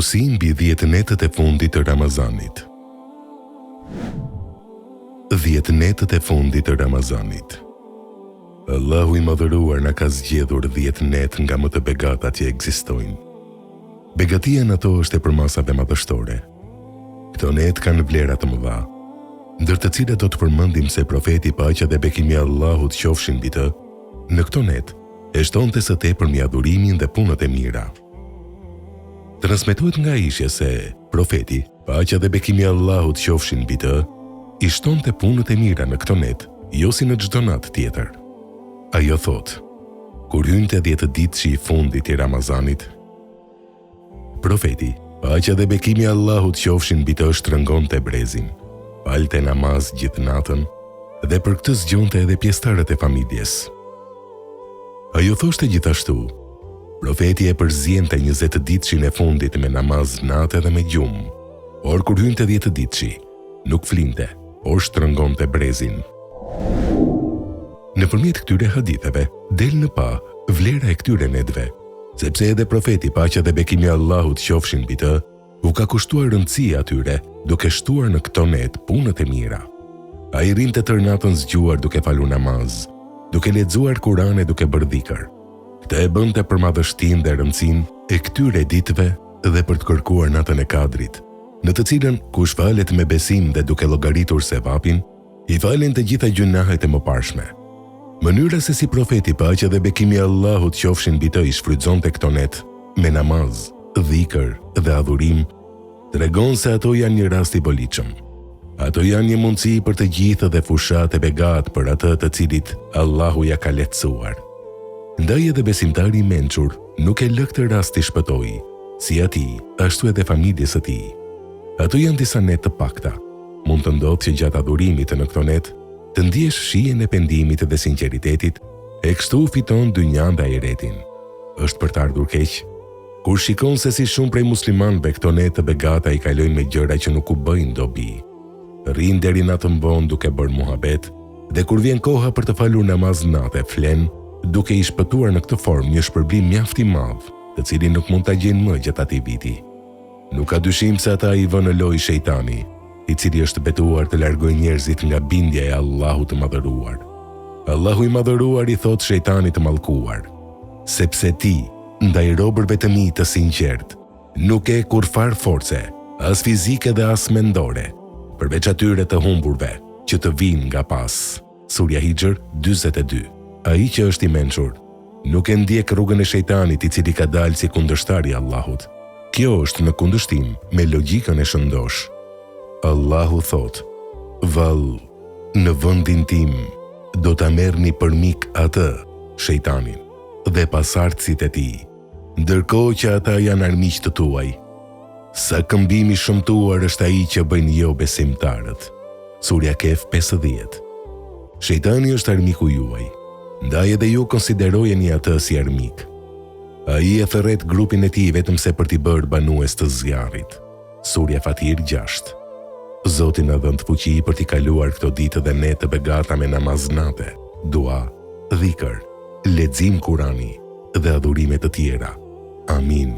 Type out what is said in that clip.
Portosi mbi 10 netët e fundit të Ramazanit. 10 netët e fundit të Ramazanit. Allahu i madhëruar na ka zgjedhur 10 net nga më të begatat që ekzistojnë. Begatia në ato është e përmasave madhështore. Këto net kanë vlera të mëdha, ndër të cilat do të përmendim se profeti paqja dhe bekimi i Allahut qofshin mbi të, në këto net e shtonte së tepër mbi adhurimin dhe punët e mira. Transmetohet nga Aisha se profeti paqja dhe bekimi i Allahut qofshin mbi të, i shtonte punët e mira në këto net, jo si në çdo natë tjetër. Ajo thot, kur hynte 10 ditë i fundit i Ramazanit, profeti, paqja dhe bekimi i Allahut qofshin mbi të, shtrëngonte brezin, falte namaz gjithë natën dhe për këtë zgjonte edhe pjesëtarët e familjes. Ajo thoshte gjithashtu, profeti e përziente 20 ditëshin e fundit me namaz natë dhe me gjumë, por kur hynte 10 ditëshi, nuk flinte, por shtrëngonte brezin. Nëpërmjet këtyre haditheve, del në pa vlera e këtyre netëve, sepse edhe profeti paqja dhe bekimi i Allahut qofshin mbi të, u ka kushtuar rëndësi atyre duke shtuar në këto net punët e mira. Ai rinte tërë natën zgjuar duke falur namaz, duke lexuar Kur'an e duke bërë dhikr. Këtë e bënte për madhështinë dhe rëndësinë e këtyre ditëve dhe për të kërkuar natën e Kadrit, në të cilën kush falet me besim dhe duke llogaritur sevapin, i falen të gjitha gjunahet e mëparshme. Mënyra se si profeti paqja dhe bekimi i Allahut qofshin mbi të i shfrytëzonte këto net me namaz, dhikr dhe adhurim, tregon se ato janë një rast i bolitshëm. Ato janë një mundësi për të gjithë dhe fushat e begat për atë të cilit Allahu ja ka lehtësuar. Ndaj edhe besimtari i mençur nuk e lë këtë rast të shpëtojë, si atij, ashtu edhe familjes së tij. Ato janë disa net të pakta. Mund të ndodhë që gjatë adhurimit në këto net, të ndjesh shijen e pendimit dhe sinqeritetit, e kështu fiton dynjan dhe ahiretin. Është për të ardhur keq, kur shikon se si shumë prej muslimanëve këto net të begata i kalojnë me gjëra që nuk u bëjnë dobi. Rrin deri natën vonë duke bërë muhabet, dhe kur vjen koha për të falur namaz natë, flen, duke i shpëtuar në këtë formë një shpërblim mjaft i madh, të cilin nuk mund ta gjejnë më gjatë atij viti. Nuk ka dyshim se ata i vënë në lojë shejtani, i cili është betuar të largojë njerëzit nga bindja e Allahut të madhëruar. Allahu i madhëruar i thot shejtanit të mallkuar, sepse ti, ndaj robërve të mi të sinqert, nuk e kurfar force, as fizike dhe as mendore, përveç atyre të humburve që të vinë nga pas. Surja Hijr 42. Ai që është i mençur, nuk e ndjek rrugën e shejtanit i cili ka dalë si kundërshtari i Allahut. Kjo është në kundërshtim me logjikën e shëndosh. Allahu thot, vallë, në vendin tim do ta merrni për mik atë, shejtanin, dhe pasardhësit e tij, ndërkohë që ata janë armiq të tuaj. Sa këmbimi shëmtuar është ai që bëjnë jo besimtarët. Surja Kehf 50. Shejtani është armiku juaj, ndaj edhe ju konsiderojeni atë si armik. Ai e thërret grupin e tij vetëm se për t'i bërë banues të zjarrit. Surja Fatir 6. Zoti na dhënë fuqi për t'i kaluar këto ditë dhe ne të begata me namaz natë, dua, dhikr, lexim Kurani dhe adhurime të tjera. Amin.